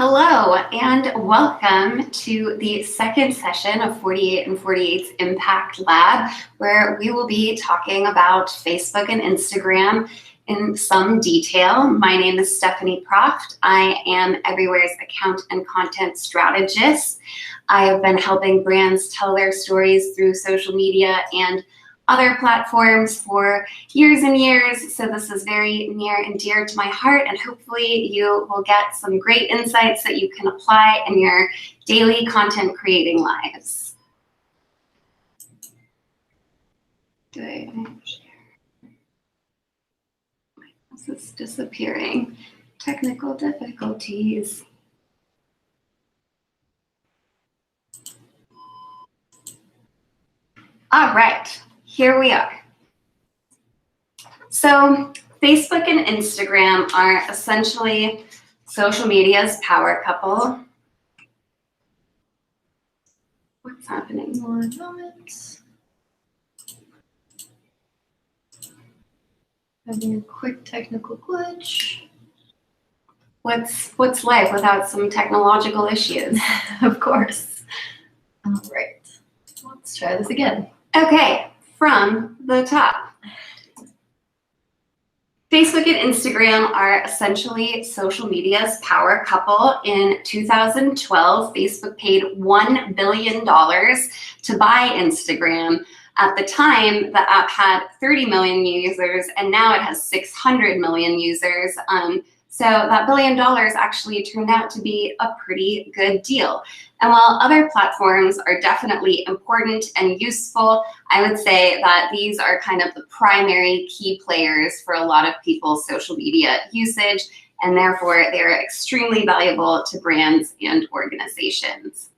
Hello and welcome to the second session of 48 and 48's Impact Lab, where we will be talking about Facebook and Instagram in some detail. My name is Stephanie Proft. I am Everywhere's account and content strategist. I have been helping brands tell their stories through social media and other platforms for years and years, so this is very near and dear to my heart, and hopefully you will get some great insights that you can apply in your daily content creating lives. This is disappearing. Technical difficulties. All right. Here we are. So Facebook and Instagram are essentially social media's power couple. What's happening? 1 moment. Having a quick technical glitch. What's life without some technological issues? Of course. All right. Let's try this again. Okay. From the top. Facebook and Instagram are essentially social media's power couple. In 2012, Facebook paid $1 billion to buy Instagram. At the time, the app had 30 million users, and now it has 600 million users. So that $1 billion actually turned out to be a pretty good deal. And while other platforms are definitely important and useful, I would say that these are kind of the primary key players for a lot of people's social media usage, and therefore they're extremely valuable to brands and organizations.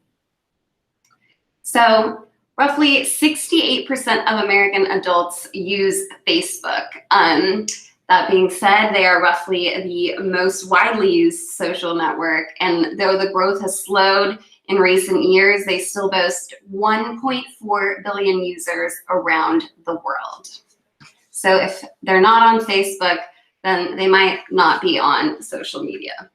So roughly 68% of American adults use Facebook. That being said, they are roughly the most widely used social network, and though the growth has slowed in recent years, they still boast 1.4 billion users around the world. So if they're not on Facebook, then they might not be on social media.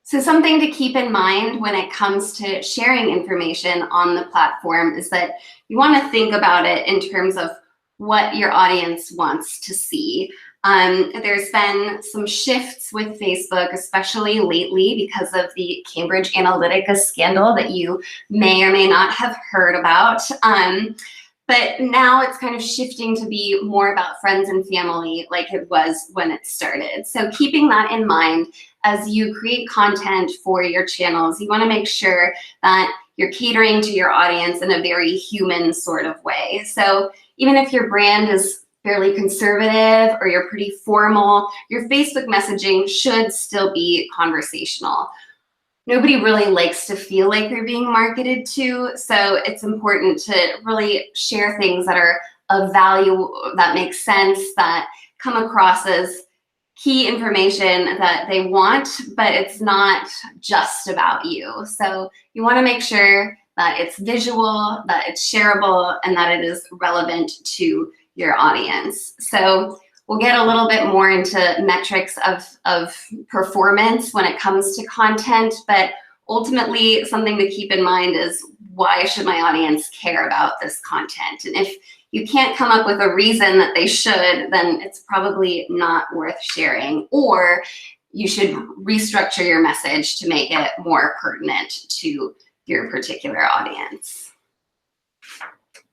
So something to keep in mind when it comes to sharing information on the platform is that you want to think about it in terms of what your audience wants to see. There's been some shifts with Facebook, especially lately because of the Cambridge Analytica scandal that you may or may not have heard about. But now it's kind of shifting to be more about friends and family like it was when it started. So keeping that in mind, as you create content for your channels, you want to make sure that you're catering to your audience in a very human sort of way. So even if your brand is fairly conservative or you're pretty formal, your Facebook messaging should still be conversational. Nobody really likes to feel like they're being marketed to, so it's important to really share things that are of value, that make sense, that come across as key information that they want, but it's not just about you. So you want to make sure that it's visual, that it's shareable, and that it is relevant to your audience. So we'll get a little bit more into metrics of performance when it comes to content, but ultimately something to keep in mind is, why should my audience care about this content? And if you can't come up with a reason that they should, then it's probably not worth sharing, or you should restructure your message to make it more pertinent to your particular audience.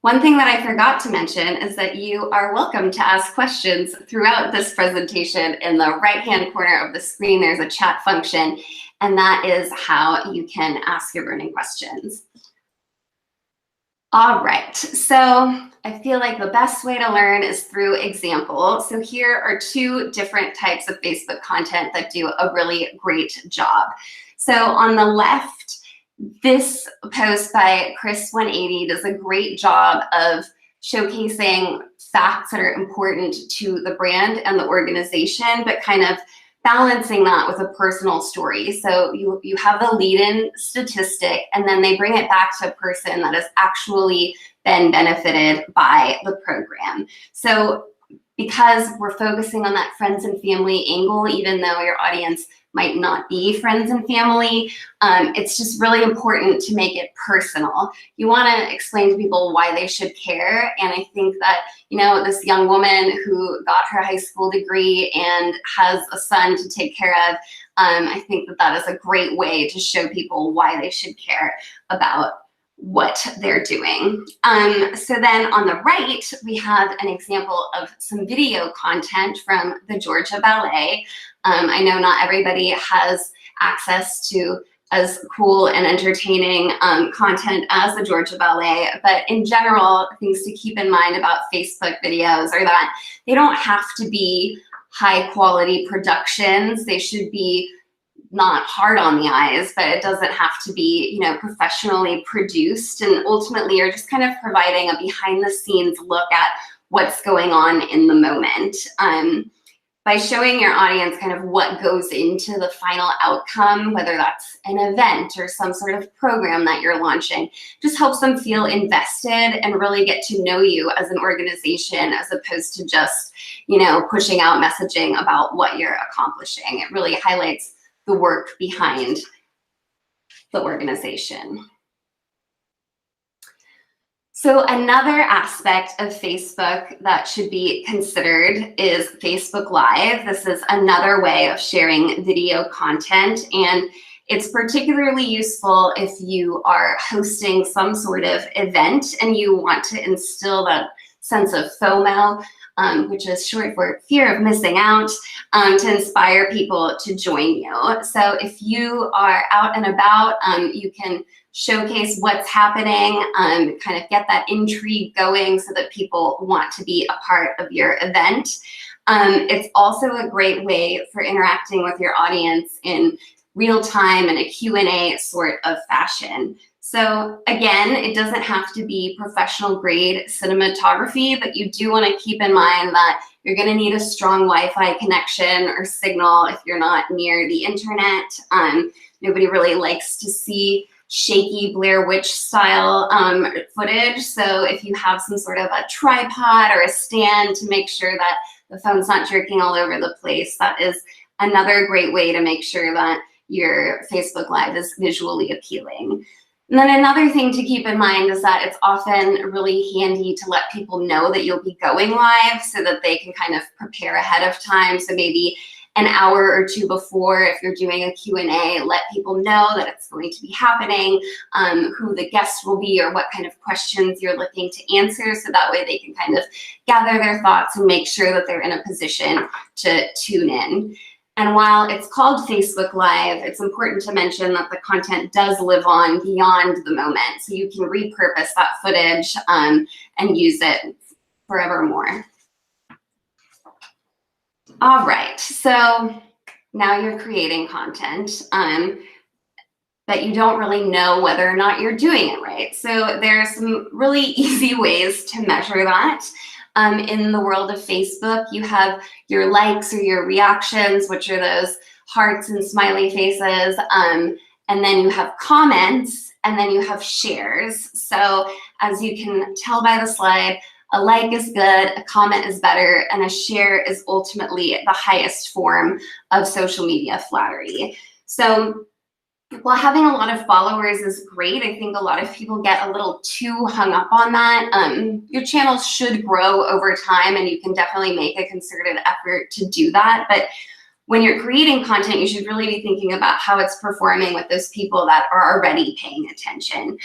One thing that I forgot to mention is that you are welcome to ask questions throughout this presentation. In the right-hand corner of the screen, there's a chat function, and that is how you can ask your burning questions. All right, so I feel like the best way to learn is through example. So here are 2 different types of Facebook content that do a really great job. So on the left, this post by Chris180 does a great job of showcasing facts that are important to the brand and the organization, but kind of balancing that with a personal story. So you have the lead-in statistic, and then they bring it back to a person that has actually been benefited by the program. So because we're focusing on that friends and family angle, even though your audience might not be friends and family, it's just really important to make it personal. You want to explain to people why they should care. And I think that, you know, this young woman who got her high school degree and has a son to take care of, I think that that is a great way to show people why they should care about what they're doing. So then on the right, we have an example of some video content from the Georgia Ballet. I know not everybody has access to as cool and entertaining content as the Georgia Ballet, but in general, things to keep in mind about Facebook videos are that they don't have to be high quality productions. They should be not hard on the eyes, but it doesn't have to be, you know, professionally produced. And ultimately, you're just kind of providing a behind the scenes look at what's going on in the moment. By showing your audience kind of what goes into the final outcome, whether that's an event or some sort of program that you're launching, just helps them feel invested and really get to know you as an organization, as opposed to just, you know, pushing out messaging about what you're accomplishing. It really highlights the work behind the organization. So another aspect of Facebook that should be considered is Facebook Live. This is another way of sharing video content, and it's particularly useful if you are hosting some sort of event and you want to instill that sense of FOMO, which is short for fear of missing out, to inspire people to join you. So if you are out and about, you can showcase what's happening, kind of get that intrigue going so that people want to be a part of your event. It's also a great way for interacting with your audience in real time in a Q&A sort of fashion. So again, it doesn't have to be professional grade cinematography, but you do want to keep in mind that you're going to need a strong Wi-Fi connection or signal if you're not near the internet. Nobody really likes to see shaky Blair Witch style footage. So if you have some sort of a tripod or a stand to make sure that the phone's not jerking all over the place, that is another great way to make sure that your Facebook Live is visually appealing. And then another thing to keep in mind is that it's often really handy to let people know that you'll be going live so that they can kind of prepare ahead of time. So maybe an hour or two before, if you're doing a Q&A, let people know that it's going to be happening, who the guests will be, or what kind of questions you're looking to answer, so that way they can kind of gather their thoughts and make sure that they're in a position to tune in. And while it's called Facebook Live, it's important to mention that the content does live on beyond the moment. So you can repurpose that footage and use it forevermore. All right, so now you're creating content that you don't really know whether or not you're doing it right. So there are some really easy ways to measure that. In the world of Facebook, you have your likes or your reactions, which are those hearts and smiley faces, and then you have comments, and then you have shares. So as you can tell by the slide, a like is good, a comment is better, and a share is ultimately the highest form of social media flattery. So while having a lot of followers is great, I think a lot of people get a little too hung up on that. Your channel should grow over time, and you can definitely make a concerted effort to do that. But when you're creating content, you should really be thinking about how it's performing with those people that are already paying attention.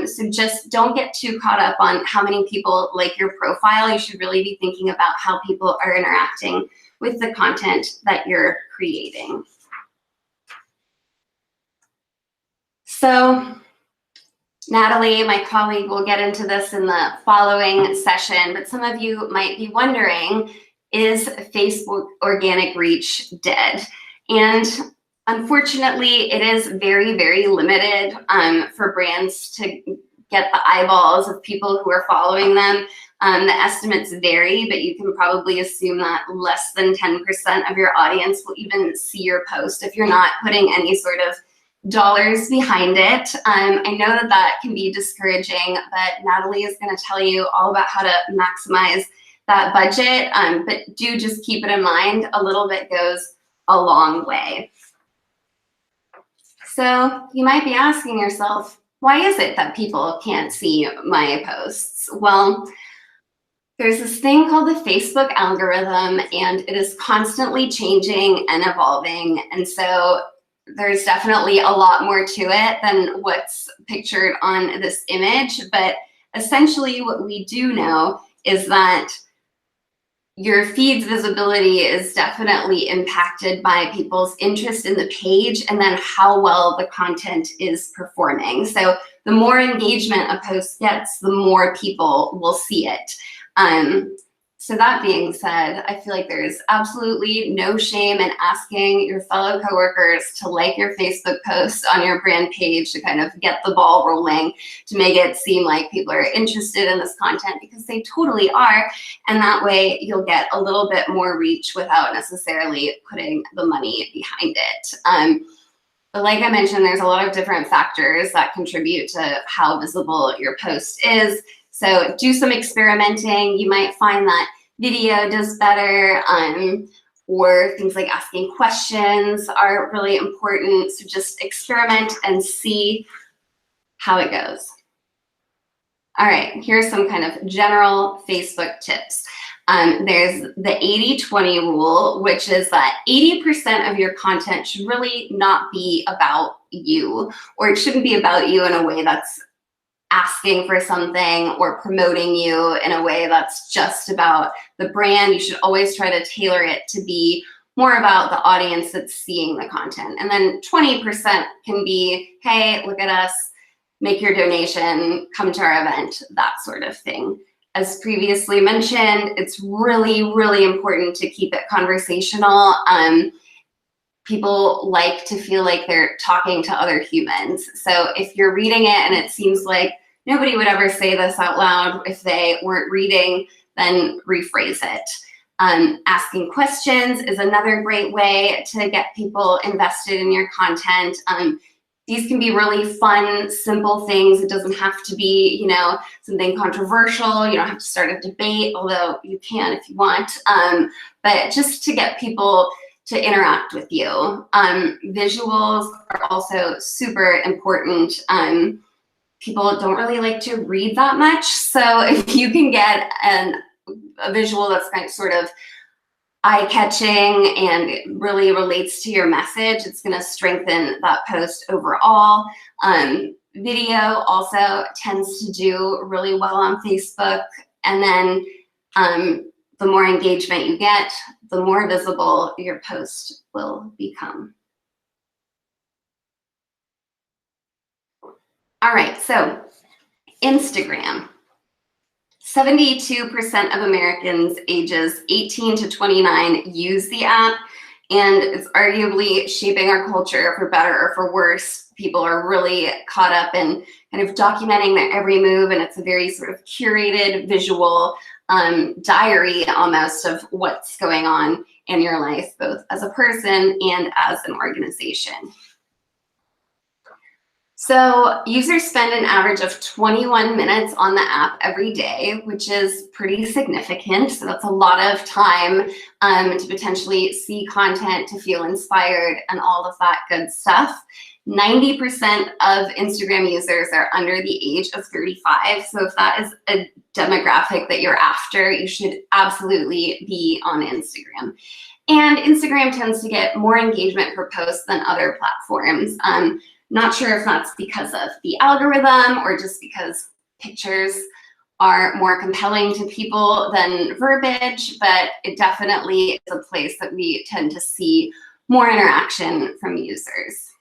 So just don't get too caught up on how many people like your profile. You should really be thinking about how people are interacting with the content that you're creating. So Natalie, my colleague, will get into this in the following session, but some of you might be wondering, is Facebook organic reach dead? And unfortunately, it is very, very limited for brands to get the eyeballs of people who are following them. The estimates vary, but you can probably assume that less than 10% of your audience will even see your post if you're not putting any sort of dollars behind it. I know that can be discouraging, but Natalie is going to tell you all about how to maximize that budget, but do just keep it in mind. A little bit goes a long way. So you might be asking yourself, why is it that people can't see my posts? Well, there's this thing called the Facebook algorithm, and it is constantly changing and evolving. And so there's definitely a lot more to it than what's pictured on this image. But essentially what we do know is that your feed's visibility is definitely impacted by people's interest in the page and then how well the content is performing. So the more engagement a post gets, the more people will see it. So that being said, I feel like there's absolutely no shame in asking your fellow coworkers to like your Facebook post on your brand page to kind of get the ball rolling, to make it seem like people are interested in this content, because they totally are. And that way you'll get a little bit more reach without necessarily putting the money behind it. But like I mentioned, there's a lot of different factors that contribute to how visible your post is. So do some experimenting. You might find that video does better, or things like asking questions are really important. So just experiment and see how it goes. All right, here's some kind of general Facebook tips. There's the 80-20 rule, which is that 80% of your content should really not be about you, or it shouldn't be about you in a way that's asking for something or promoting you in a way that's just about the brand. You should always try to tailor it to be more about the audience that's seeing the content. And then 20% can be, hey, look at us, make your donation, come to our event, that sort of thing. As previously mentioned, it's really, really important to keep it conversational. People like to feel like they're talking to other humans. So if you're reading it and it seems like nobody would ever say this out loud if they weren't reading, then rephrase it. Asking questions is another great way to get people invested in your content. These can be really fun, simple things. It doesn't have to be, you know, something controversial. You don't have to start a debate, although you can if you want. But just to get people to interact with you. Visuals are also super important. People don't really like to read that much. So if you can get a visual that's kind of sort of eye-catching and it really relates to your message, it's going to strengthen that post overall. Video also tends to do really well on Facebook. And then the more engagement you get, the more visible your post will become. All right, so Instagram. 72% of Americans ages 18 to 29 use the app, and it's arguably shaping our culture for better or for worse. People are really caught up in kind of documenting their every move, and it's a very sort of curated visual diary almost of what's going on in your life, both as a person and as an organization. So users spend an average of 21 minutes on the app every day, which is pretty significant. So that's a lot of time to potentially see content, to feel inspired, and all of that good stuff. 90% of Instagram users are under the age of 35. So if that is a demographic that you're after, you should absolutely be on Instagram. And Instagram tends to get more engagement per post than other platforms. Not sure if that's because of the algorithm or just because pictures are more compelling to people than verbiage, but it definitely is a place that we tend to see more interaction from users.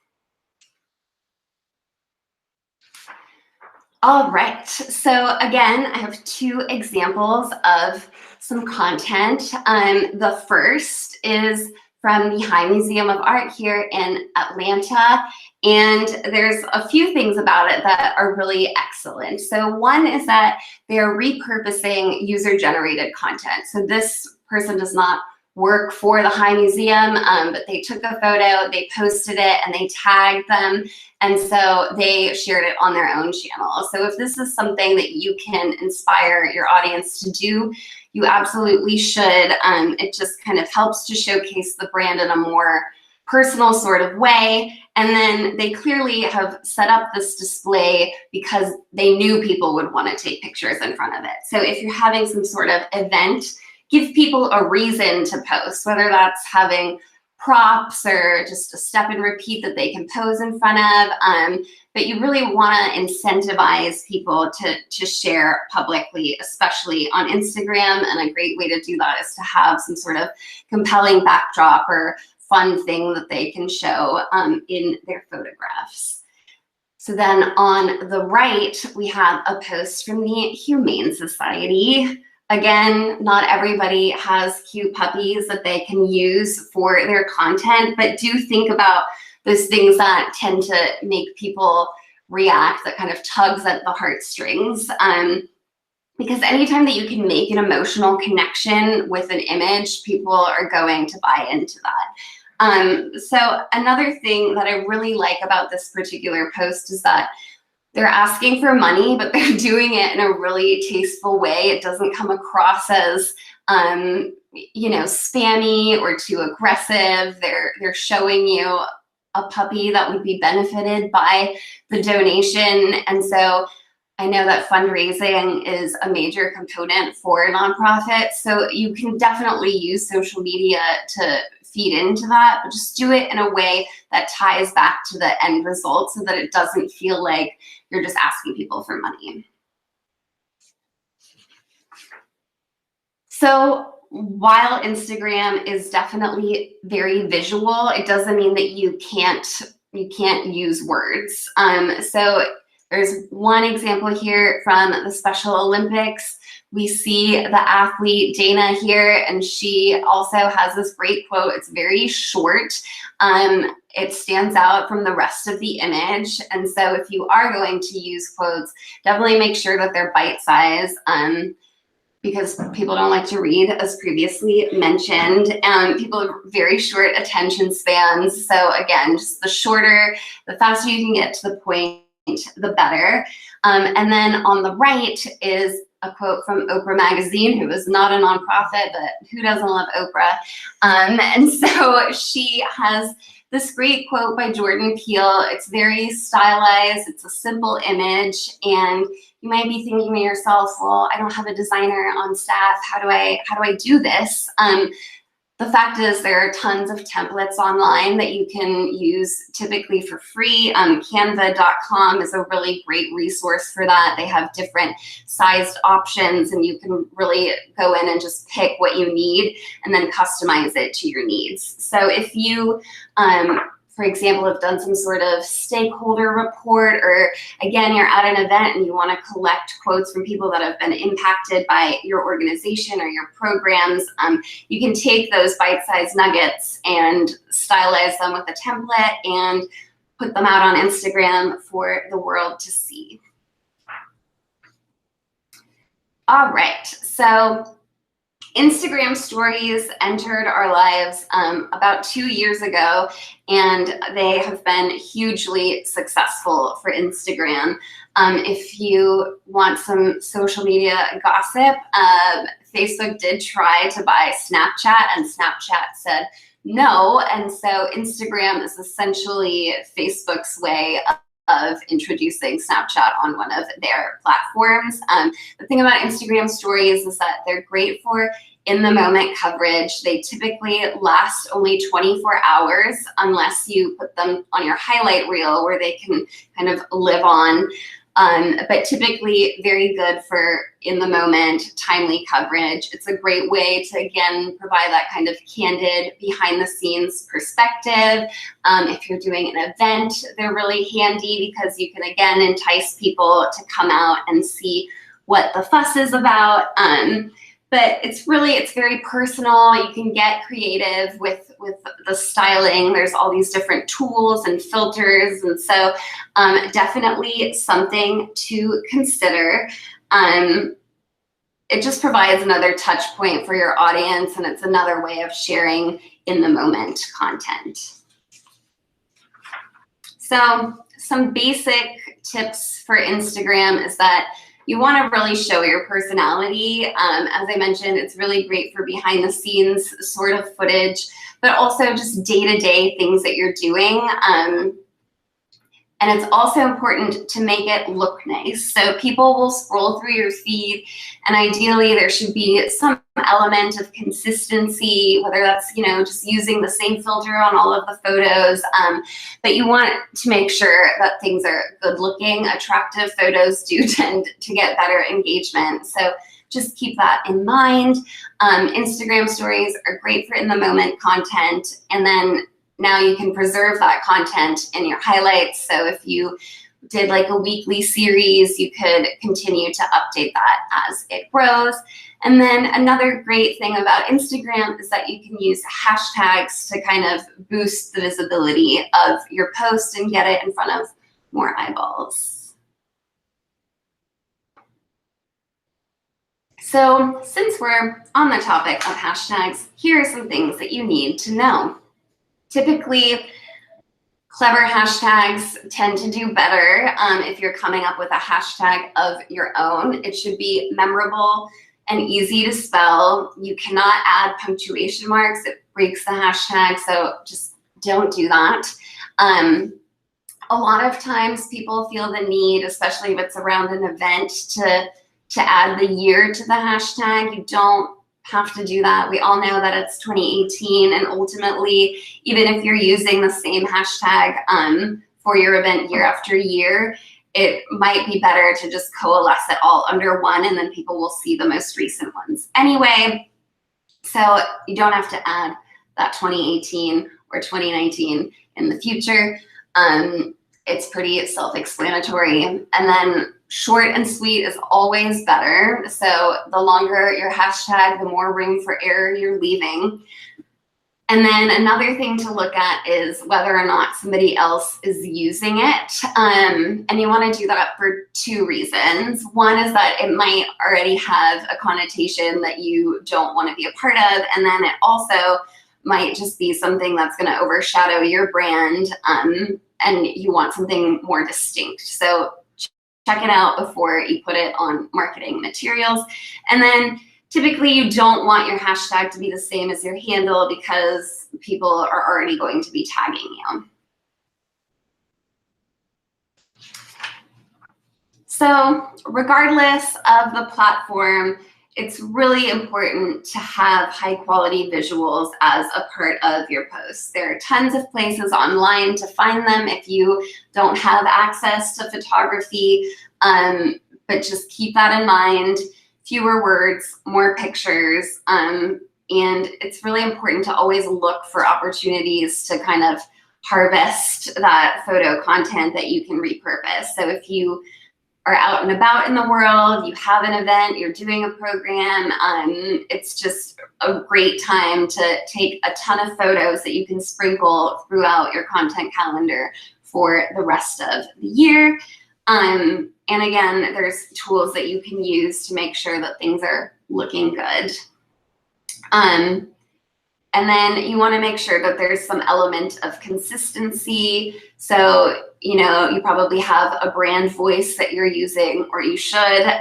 All right, so again, I have two examples of some content. The first is from the High Museum of Art here in Atlanta. And there's a few things about it that are really excellent. So one is that they're repurposing user-generated content. So this person does not work for the High Museum, but they took a photo, they posted it, and they tagged them. And so they shared it on their own channel. So if this is something that you can inspire your audience to do, you absolutely should. It just kind of helps to showcase the brand in a more personal sort of way. And then they clearly have set up this display because they knew people would want to take pictures in front of it. So if you're having some sort of event, give people a reason to post, whether that's having props or just a step and repeat that they can pose in front of. But you really want to incentivize people to share publicly, especially on Instagram. And a great way to do that is to have some sort of compelling backdrop or fun thing that they can show in their photographs. So then on the right, we have a post from the Humane Society. Again, not everybody has cute puppies that they can use for their content, but do think about those things that tend to make people react, that kind of tugs at the heartstrings. Because anytime that you can make an emotional connection with an image, people are going to buy into that. So another thing that I really like about this particular post is that they're asking for money, but they're doing it in a really tasteful way. It doesn't come across as, spammy or too aggressive. They're showing you a puppy that would be benefited by the donation. And so I know that fundraising is a major component for nonprofits. So you can definitely use social media to feed into that, but just do it in a way that ties back to the end result so that it doesn't feel like you're just asking people for money. So while Instagram is definitely very visual, it doesn't mean that you can't use words. So there's one example here from the Special Olympics. We see the athlete Dana here, and she also has this great quote. It's very short. It stands out from the rest of the image. And so if you are going to use quotes, definitely make sure that they're bite-sized, because people don't like to read, as previously mentioned. People have very short attention spans. So again, just the faster you can get to the point, the better. And then on the right is a quote from Oprah Magazine, who is not a nonprofit, but who doesn't love Oprah? And so she has this great quote by Jordan Peele. It's very stylized. It's a simple image. And you might be thinking to yourself, well, I don't have a designer on staff. How do I do this? The fact is there are tons of templates online that you can use typically for free. Canva.com is a really great resource for that. They have different sized options, and you can really go in and just pick what you need and then customize it to your needs. So if you, for example, have done some sort of stakeholder report, or again, you're at an event and you want to collect quotes from people that have been impacted by your organization or your programs, you can take those bite-sized nuggets and stylize them with a template and put them out on Instagram for the world to see. All right, so Instagram stories entered our lives about 2 years ago, and they have been hugely successful for Instagram. If you want some social media gossip, Facebook did try to buy Snapchat, and Snapchat said no. And so Instagram is essentially Facebook's way of introducing Snapchat on one of their platforms. The thing about Instagram stories is that they're great for in-the-moment coverage. They typically last only 24 hours unless you put them on your highlight reel where they can kind of live on. But typically very good for in-the-moment, timely coverage. It's a great way to, again, provide that kind of candid, behind-the-scenes perspective. If you're doing an event, they're really handy because you can, again, entice people to come out and see what the fuss is about. But it's very personal. You can get creative with the styling. There's all these different tools and filters. And so definitely something to consider. it just provides another touch point for your audience, and it's another way of sharing in the moment content. So some basic tips for Instagram is that you want to really show your personality. As I mentioned, it's really great for behind the scenes sort of footage, but also just day-to-day things that you're doing. And it's also important to make it look nice. So people will scroll through your feed, and ideally there should be some element of consistency, whether that's, you know, just using the same filter on all of the photos. But you want to make sure that things are good looking. Attractive photos do tend to get better engagement. So just keep that in mind. Instagram stories are great for in the moment content. And then now you can preserve that content in your highlights. So if you did like a weekly series, you could continue to update that as it grows. And then another great thing about Instagram is that you can use hashtags to kind of boost the visibility of your post and get it in front of more eyeballs. So since we're on the topic of hashtags, here are some things that you need to know. Typically, clever hashtags tend to do better if you're coming up with a hashtag of your own. It should be memorable and easy to spell. You cannot add punctuation marks. It breaks the hashtag, so just don't do that. A lot of times people feel the need, especially if it's around an event, to add the year to the hashtag. You don't have to do that. We all know that it's 2018, and ultimately, even if you're using the same hashtag for your event year after year, it might be better to just coalesce it all under one, and then people will see the most recent ones anyway. So you don't have to add that 2018 or 2019 in the future. It's pretty self-explanatory. And then short and sweet is always better. So the longer your hashtag, the more room for error you're leaving. And then another thing to look at is whether or not somebody else is using it. And you want to do that for two reasons. One is that it might already have a connotation that you don't want to be a part of. And then it also might just be something that's going to overshadow your brand, and you want something more distinct. So check it out before you put it on marketing materials. And then typically you don't want your hashtag to be the same as your handle because people are already going to be tagging you. So regardless of the platform, it's really important to have high quality visuals as a part of your posts. There are tons of places online to find them if you don't have access to photography, but just keep that in mind. Fewer words, more pictures, and it's really important to always look for opportunities to kind of harvest that photo content that you can repurpose. So if you are out and about in the world, you have an event, you're doing a program, it's just a great time to take a ton of photos that you can sprinkle throughout your content calendar for the rest of the year. And again, there's tools that you can use to make sure that things are looking good. And then you want to make sure that there's some element of consistency. So, you know, you probably have a brand voice that you're using, or you should.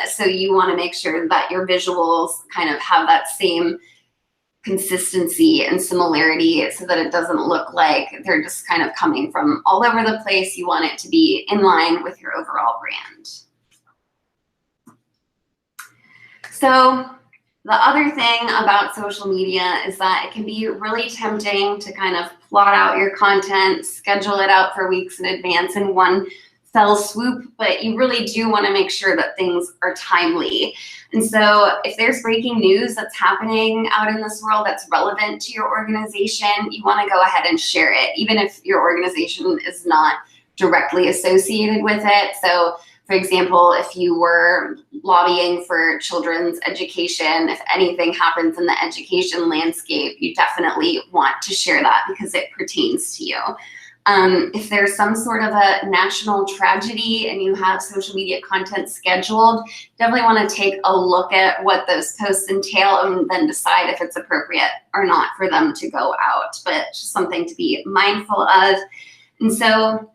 So you want to make sure that your visuals kind of have that same consistency and similarity so that it doesn't look like they're just kind of coming from all over the place. You want it to be in line with your overall brand. So the other thing about social media is that it can be really tempting to kind of plot out your content, schedule it out for weeks in advance in one fell swoop, but you really do want to make sure that things are timely. And so if there's breaking news that's happening out in this world that's relevant to your organization, you want to go ahead and share it, even if your organization is not directly associated with it. So for example, if you were lobbying for children's education, if anything happens in the education landscape, you definitely want to share that because it pertains to you. If there's some sort of a national tragedy and you have social media content scheduled, definitely want to take a look at what those posts entail and then decide if it's appropriate or not for them to go out, but just something to be mindful of. And so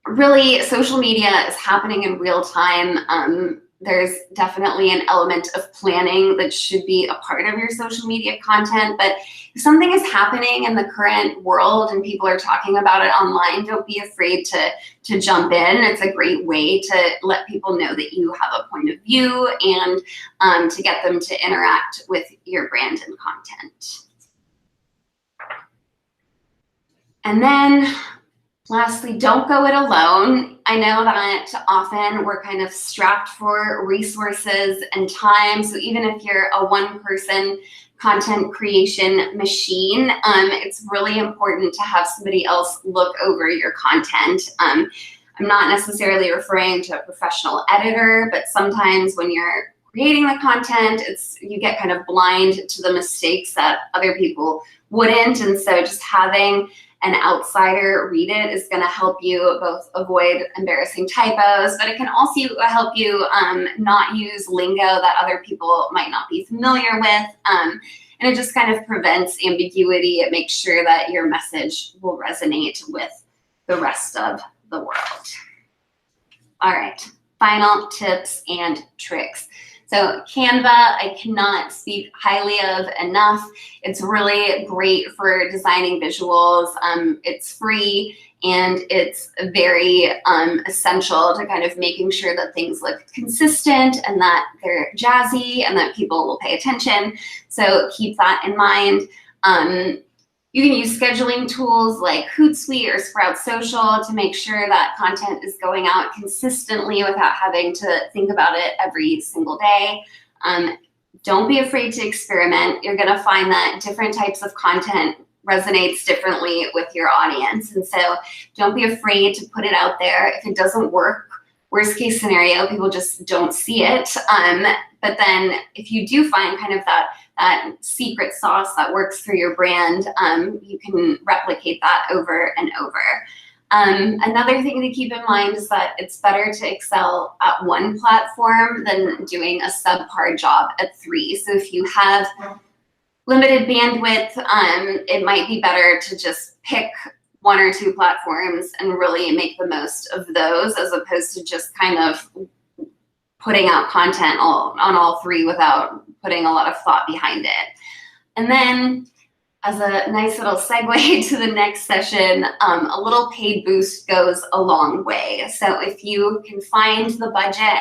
really, social media is happening in real time. There's definitely an element of planning that should be a part of your social media content, but if something is happening in the current world and people are talking about it online, don't be afraid to jump in. It's a great way to let people know that you have a point of view and to get them to interact with your brand and content. And then lastly, don't go it alone. I know that often we're kind of strapped for resources and time. So even if you're a one-person content creation machine, it's really important to have somebody else look over your content. I'm not necessarily referring to a professional editor, but sometimes when you're creating the content, you get kind of blind to the mistakes that other people wouldn't. And so just having an outsider read it is going to help you both avoid embarrassing typos, but it can also help you not use lingo that other people might not be familiar with. And it just kind of prevents ambiguity. It makes sure that your message will resonate with the rest of the world. All right, final tips and tricks. So Canva, I cannot speak highly of enough. It's really great for designing visuals. It's free and it's very essential to kind of making sure that things look consistent and that they're jazzy and that people will pay attention. So keep that in mind. You can use scheduling tools like Hootsuite or Sprout Social to make sure that content is going out consistently without having to think about it every single day. Don't be afraid to experiment. You're gonna find that different types of content resonates differently with your audience. And so don't be afraid to put it out there. If it doesn't work, worst case scenario, people just don't see it. But then if you do find kind of that secret sauce that works for your brand, you can replicate that over and over. Another thing to keep in mind is that it's better to excel at one platform than doing a subpar job at 3. So if you have limited bandwidth, it might be better to just pick 1 or 2 platforms and really make the most of those, as opposed to just kind of putting out content on all 3 without putting a lot of thought behind it. And then as a nice little segue to the next session, a little paid boost goes a long way. So if you can find the budget,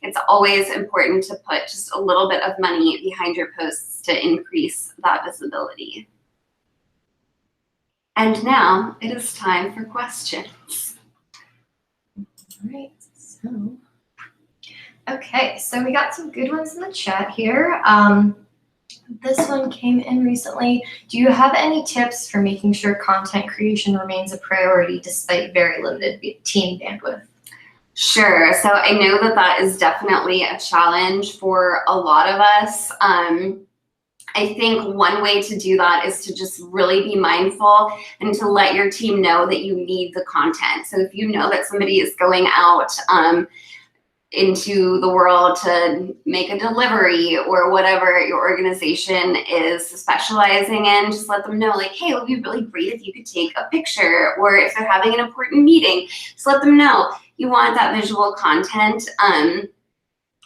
it's always important to put just a little bit of money behind your posts to increase that visibility. And now it is time for questions. All right, so we got some good ones in the chat here. This one came in recently. Do you have any tips for making sure content creation remains a priority despite very limited team bandwidth? Sure. So I know that is definitely a challenge for a lot of us. I think one way to do that is to just really be mindful and to let your team know that you need the content. So if you know that somebody is going out into the world to make a delivery or whatever your organization is specializing in, just let them know, like, hey, it would be really great if you could take a picture, or if they're having an important meeting, just let them know you want that visual content.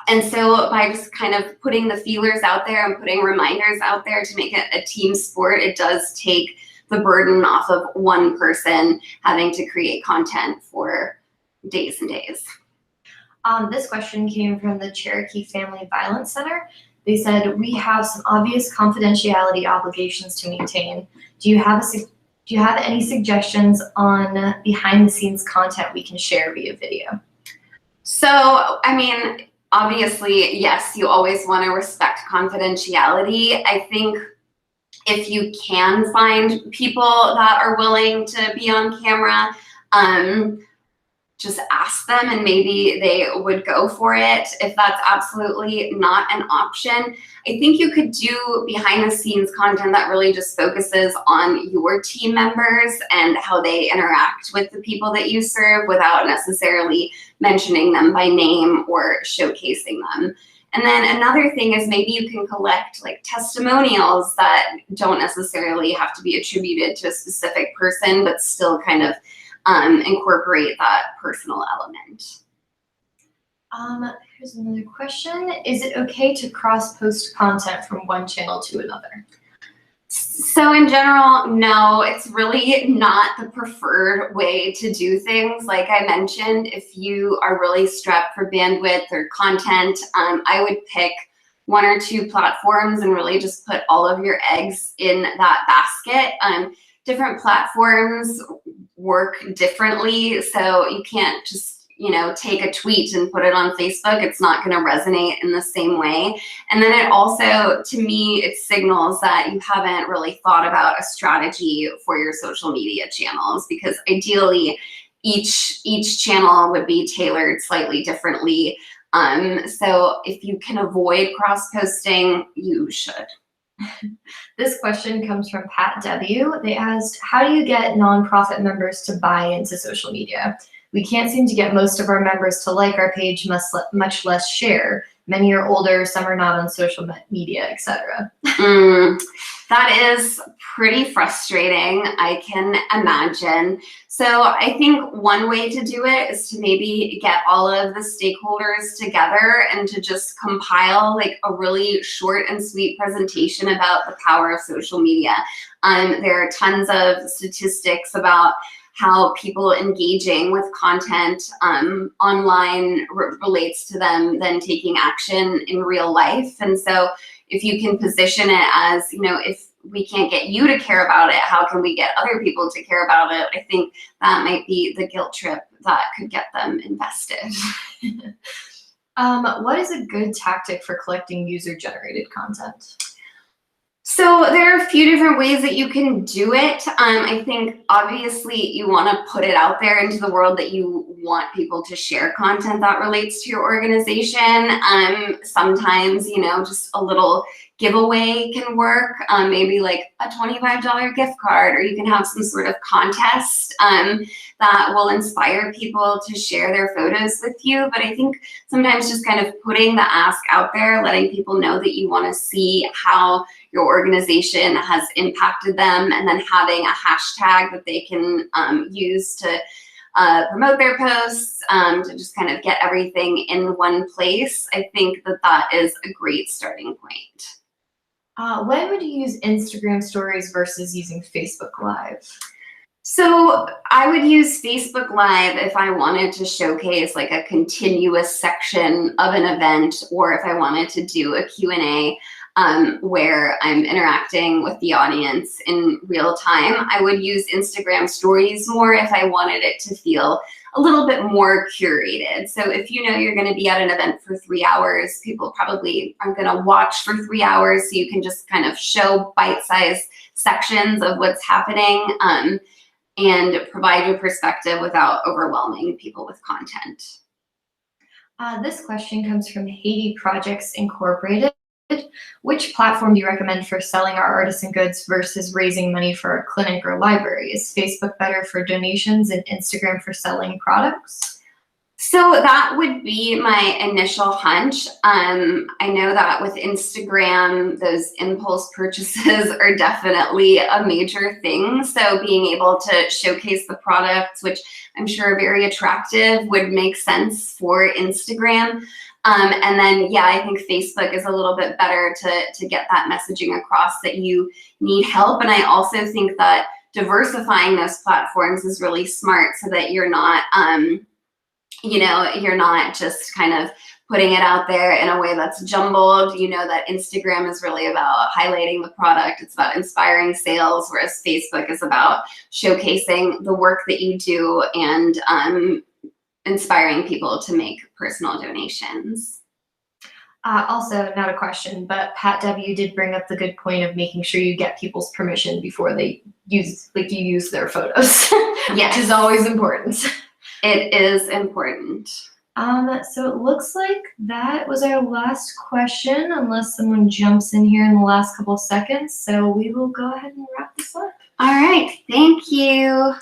And so by just kind of putting the feelers out there and putting reminders out there to make it a team sport, it does take the burden off of one person having to create content for days and days. This question came from the Cherokee Family Violence Center. They said, we have some obvious confidentiality obligations to maintain. Do you have any suggestions on behind the scenes content we can share via video? So, I mean, obviously, yes, you always want to respect confidentiality. I think if you can find people that are willing to be on camera, just ask them and maybe they would go for it. If that's absolutely not an option, I think you could do behind the scenes content that really just focuses on your team members and how they interact with the people that you serve without necessarily mentioning them by name or showcasing them. And then another thing is maybe you can collect like testimonials that don't necessarily have to be attributed to a specific person, but still kind of incorporate that personal element. Here's another question. Is it okay to cross-post content from one channel to another? So in general, no, it's really not the preferred way to do things. Like I mentioned, if you are really strapped for bandwidth or content, I would pick one or two platforms and really just put all of your eggs in that basket. Different platforms work differently, so you can't just take a tweet and put it on Facebook. It's not going to resonate in the same way. And then it also, to me, it signals that you haven't really thought about a strategy for your social media channels, because ideally each channel would be tailored slightly differently. So if you can avoid cross-posting, you should. This question comes from Pat W. They asked, how do you get nonprofit members to buy into social media? We can't seem to get most of our members to like our page, much less share. Many are older, some are not on social media, etc. That is pretty frustrating, I can imagine. So I think one way to do it is to maybe get all of the stakeholders together and to just compile like a really short and sweet presentation about the power of social media. There are tons of statistics about how people engaging with content online relates to them then taking action in real life. And so if you can position it as, if we can't get you to care about it, how can we get other people to care about it? I think that might be the guilt trip that could get them invested. What is a good tactic for collecting user-generated content? So there are a few different ways that you can do it. I think obviously you want to put it out there into the world that you want people to share content that relates to your organization. Sometimes, just a little giveaway can work, maybe like a $25 gift card, or you can have some sort of contest that will inspire people to share their photos with you. But I think sometimes just kind of putting the ask out there, letting people know that you want to see how your organization has impacted them, and then having a hashtag that they can use to promote their posts, to just kind of get everything in one place. I think that is a great starting point. When would you use Instagram stories versus using Facebook Live? So I would use Facebook Live if I wanted to showcase like a continuous section of an event, or if I wanted to do a Q&A where I'm interacting with the audience in real time. I would use Instagram stories more if I wanted it to feel a little bit more curated. So if you're going to be at an event for 3 hours, people probably aren't going to watch for 3 hours, so you can just kind of show bite-sized sections of what's happening and provide your perspective without overwhelming people with content. This question comes from Haiti Projects Incorporated. Which platform do you recommend for selling our artisan goods versus raising money for a clinic or library? Is Facebook better for donations and Instagram for selling products? So that would be my initial hunch. I know that with Instagram, those impulse purchases are definitely a major thing. So being able to showcase the products, which I'm sure are very attractive, would make sense for Instagram. And then, I think Facebook is a little bit better to get that messaging across that you need help. And I also think that diversifying those platforms is really smart, so that you're not, you're not just kind of putting it out there in a way that's jumbled. That Instagram is really about highlighting the product. It's about inspiring sales, whereas Facebook is about showcasing the work that you do and inspiring people to make personal donations. Also, not a question, but Pat W did bring up the good point of making sure you get people's permission before they use their photos. Yes. Which is always important. It is important. So it looks like that was our last question, unless someone jumps in here in the last couple of seconds. So we will go ahead and wrap this up. All right, thank you.